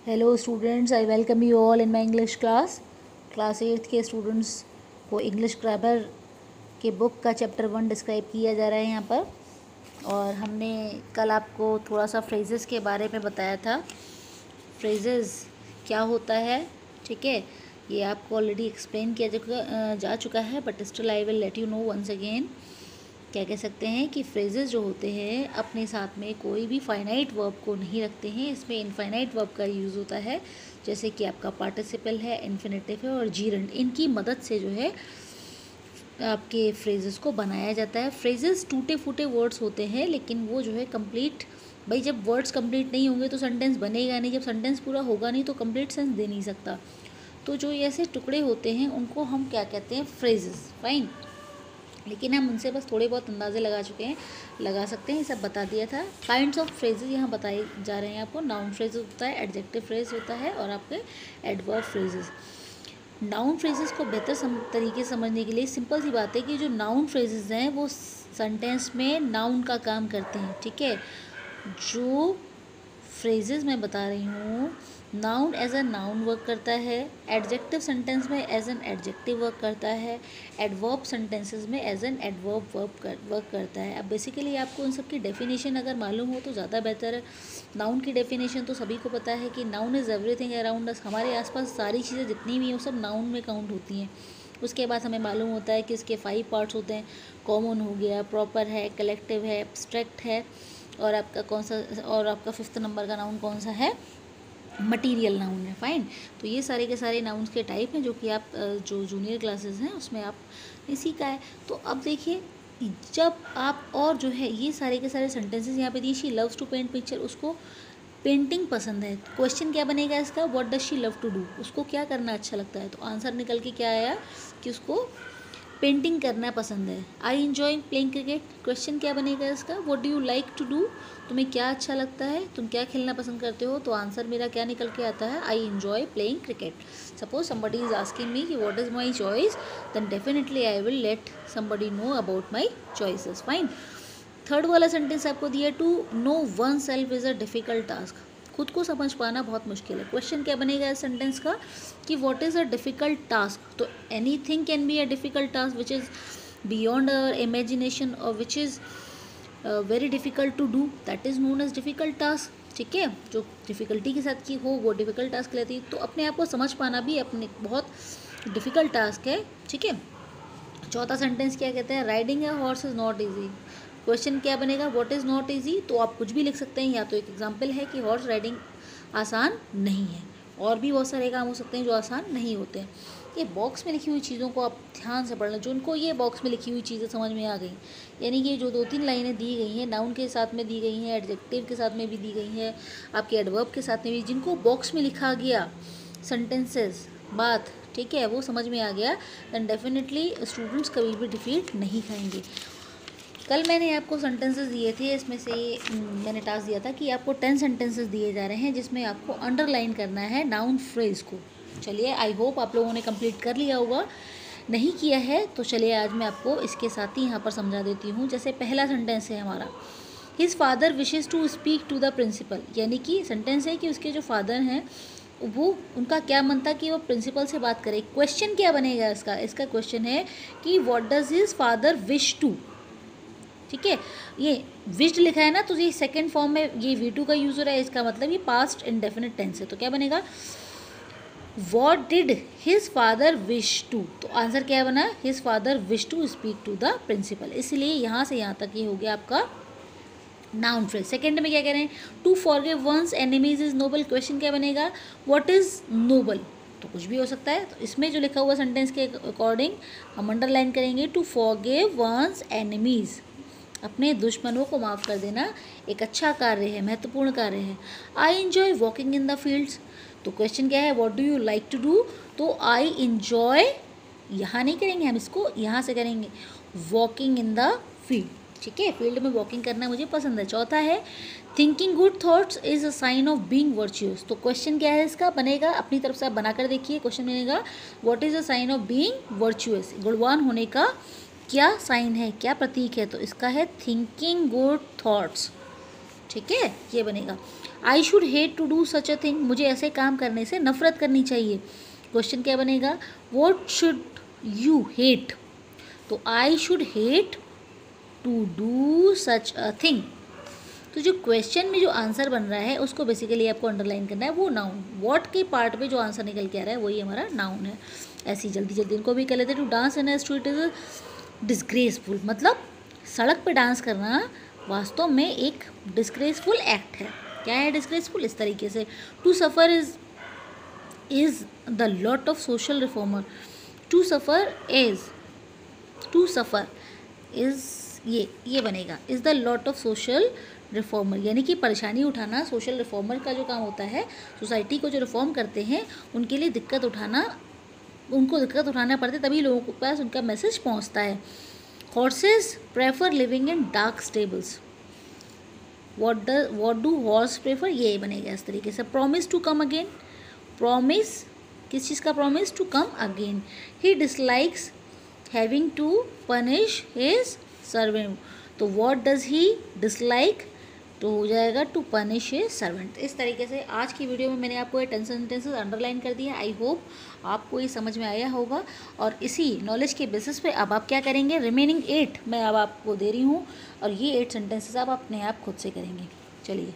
Hello students, I welcome you all in my English class 8 के students को English grammar के book का chapter 1 describe किया जा रहा है यहाँ पर। और हमने कल आपको थोड़ा सा फ्रेजेस के बारे में बताया था। फ्रेजेस क्या होता है, ठीक है, ये आपको ऑलरेडी एक्सप्लेन किया जा चुका है, but still I will let you know once again. क्या कह सकते हैं कि फ्रेजेस जो होते हैं अपने साथ में कोई भी फाइनाइट वर्ब को नहीं रखते हैं। इसमें इनफाइनाइट वर्ब का यूज़ होता है, जैसे कि आपका पार्टिसिपल है, इन्फिनेटिव है और जीरंड। इनकी मदद से जो है आपके फ्रेजेस को बनाया जाता है। फ्रेजेस टूटे फूटे वर्ड्स होते हैं, लेकिन वो जो है कंप्लीट, भाई जब वर्ड्स कंप्लीट नहीं होंगे तो सेंटेंस बनेगा नहीं, जब सेंटेंस पूरा होगा नहीं तो कंप्लीट सेंस दे नहीं सकता। तो जो ऐसे टुकड़े होते हैं उनको हम क्या कहते हैं, फ्रेजेस। फाइन, लेकिन हम उनसे बस थोड़े बहुत अंदाजे लगा चुके हैं, लगा सकते हैं, सब बता दिया था। काइंड्स ऑफ फ्रेजेस यहाँ बताए जा रहे हैं आपको। नाउन फ्रेज होता है, एडजेक्टिव फ्रेज होता है और आपके एडवर्ब फ्रेजेस। नाउन फ्रेजेस को बेहतर तरीके से समझने के लिए सिंपल सी बात है कि जो नाउन फ्रेजेस हैं वो सेंटेंस में नाउन का काम करते हैं, ठीक है। जो फ्रेजेस मैं बता रही हूँ, noun as a noun work करता है, एडजेक्टिव सेंटेंस में एज एन एडजेक्टिव वर्क करता है, एडवर्ब सेंटेंसेस में एज एन एडवर्ब वर्क करता है। अब बेसिकली आपको उन सब की डेफिनेशन अगर मालूम हो तो ज़्यादा बेहतर है। नाउन की डेफिनेशन तो सभी को पता है कि noun is everything around us. हमारे आसपास सारी चीज़ें जितनी भी हैं वो सब नाउन में काउंट होती हैं। उसके बाद हमें मालूम होता है कि इसके 5 पार्ट्स होते हैं। कॉमन हो गया, प्रॉपर है, कलेक्टिव है, एब्स्ट्रैक्ट है, और आपका कौन सा, और आपका 5th नंबर का नाउन कौन सा है, मटीरियल नाउन है। फाइन, तो ये सारे के सारे नाउन्स के टाइप हैं जो कि आप जो जूनियर क्लासेस हैं उसमें आपने सीखा है। तो अब देखिए, जब आप, और जो है ये सारे के सारे सेंटेंसेस यहाँ पे दिए, she loves to paint picture, उसको पेंटिंग पसंद है। क्वेश्चन क्या बनेगा इसका, what does she love to do, उसको क्या करना अच्छा लगता है। तो आंसर निकल के क्या आया कि उसको पेंटिंग करना पसंद है। I enjoy playing cricket, question क्या बनेगा इसका, what do you like to do, तुम्हें क्या अच्छा लगता है, तुम क्या खेलना पसंद करते हो। तो आंसर मेरा क्या निकल के आता है, I enjoy playing cricket. Suppose somebody is asking me कि what is my choice, then definitely I will let somebody know about my choices. Fine, third वाला सेंटेंस आपको दिया, to know one self is a difficult task, खुद को समझ पाना बहुत मुश्किल है। क्वेश्चन क्या बनेगा इस सेंटेंस का कि what is a difficult task. तो anything can be a difficult task which is beyond our imagination और which is very difficult to do, that is known as difficult task, ठीक है। जो डिफ़िकल्टी के साथ की हो वो डिफ़िकल्ट टास्क लेती है। तो अपने आप को समझ पाना भी अपने बहुत डिफ़िकल्ट टास्क है, ठीक है। चौथा सेंटेंस क्या कहते हैं, riding a horse is not easy. Question क्या बनेगा, व्हाट इज़ नॉट ईजी। तो आप कुछ भी लिख सकते हैं, या तो एक एग्जांपल है कि हॉर्स राइडिंग आसान नहीं है, और भी बहुत सारे काम हो सकते हैं जो आसान नहीं होते हैं। ये बॉक्स में लिखी हुई चीज़ों को आप ध्यान से पढ़ना, जो उनको ये बॉक्स में लिखी हुई चीज़ें समझ में आ गई, यानी कि जो 2-3 लाइनें दी गई हैं, नाउन के साथ में दी गई हैं, एडजेक्टिव के साथ में भी दी गई हैं, आपके एडवर्ब के साथ में भी, जिनको बॉक्स में लिखा गया सेंटेंसेस, बात, ठीक है, वो समझ में आ गया, दैन डेफिनेटली स्टूडेंट्स कभी भी डिफीट नहीं खाएंगे। कल मैंने आपको सेंटेंसेस दिए थे, इसमें से मैंने टास्क दिया था कि आपको 10 सेंटेंसेस दिए जा रहे हैं जिसमें आपको अंडरलाइन करना है नाउन फ्रेज को। चलिए, आई होप आप लोगों ने कंप्लीट कर लिया होगा, नहीं किया है तो चलिए आज मैं आपको इसके साथ ही यहाँ पर समझा देती हूँ। जैसे पहला सेंटेंस है हमारा, his father wishes to speak to the principal, यानी कि सेंटेंस है कि उसके जो फादर हैं वो, उनका क्या मन था कि वो प्रिंसिपल से बात करे। क्वेश्चन क्या बनेगा इसका, इसका क्वेश्चन है कि what does his father wish to, ठीक है। ये विश्ड लिखा है ना, तो ये सेकंड फॉर्म में ये V2 का यूज़ हो रहा है, इसका मतलब ये पास्ट इंडेफिनिट टेंस है। तो क्या बनेगा, what did his father wish to. तो आंसर क्या बना, his father wish to speak to the principal. इसलिए यहाँ से यहाँ तक ये हो गया आपका नाउन फ्रेज। सेकंड में क्या कह रहे हैं, to forgive one's enemies is noble. Question क्या बनेगा, व्हाट इज नोबल। तो कुछ भी हो सकता है। तो इसमें जो लिखा हुआ सेंटेंस के अकॉर्डिंग हम अंडरलाइन करेंगे, टू फॉरगिव वंस एनिमीज, अपने दुश्मनों को माफ़ कर देना एक अच्छा कार्य है, महत्वपूर्ण कार्य है। I enjoy walking in the fields. तो क्वेश्चन क्या है, what do you like to do. तो आई इन्जॉय, यहाँ नहीं करेंगे हम, इसको यहाँ से करेंगे, वॉकिंग इन द फील्ड, ठीक है, फील्ड में वॉकिंग करना मुझे पसंद है। चौथा है, thinking good thoughts is a sign of being virtuous. तो क्वेश्चन क्या है इसका बनेगा, अपनी तरफ से आप बनाकर देखिए। क्वेश्चन बनेगा, what is a sign of being virtuous, गुणवान होने का क्या साइन है, क्या प्रतीक है। तो इसका है थिंकिंग गुड थॉट्स, ठीक है, ये बनेगा। I should hate to do such a thing, मुझे ऐसे काम करने से नफरत करनी चाहिए। क्वेश्चन क्या बनेगा, वॉट शुड यू हेट, तो I should hate to do such a thing. तो जो क्वेश्चन में जो आंसर बन रहा है उसको बेसिकली आपको अंडरलाइन करना है, वो नाउन, वॉट के पार्ट में जो आंसर निकल के आ रहा है वही हमारा नाउन है। ऐसी जल्दी जल्दी इनको भी कर लेते हैं। To dance in a street is disgraceful, मतलब सड़क पे डांस करना वास्तव में एक डिस्ग्रेसफुल एक्ट है। क्या है डिस्ग्रेसफुल, इस तरीके से। To suffer is the lot of social reformer, to suffer is ये बनेगा, is the lot of social reformer, यानी कि परेशानी उठाना सोशल रिफॉर्मर का जो काम होता है। सोसाइटी को जो रिफॉर्म करते हैं उनके लिए उनको दिक्कत उठाना पड़ता है, तभी लोगों के पास उनका मैसेज पहुंचता है। Horses prefer living in dark stables, what do horse prefer, ये बनेगा इस तरीके से। Promise to come again, promise किस चीज़ का, promise to come again. He dislikes having to punish his servant, तो व्हाट डज ही डिसलाइक, तो हो जाएगा टू पनिश हिज सर्वेंट। इस तरीके से आज की वीडियो में मैंने आपको ये 10 सेंटेंसेस अंडरलाइन कर दिया। आई होप आपको ये समझ में आया होगा, और इसी नॉलेज के बेसिस पे अब आप क्या करेंगे, रिमेनिंग 8 मैं अब आपको दे रही हूँ, और ये 8 सेंटेंसेस आप अपने आप खुद से करेंगे। चलिए।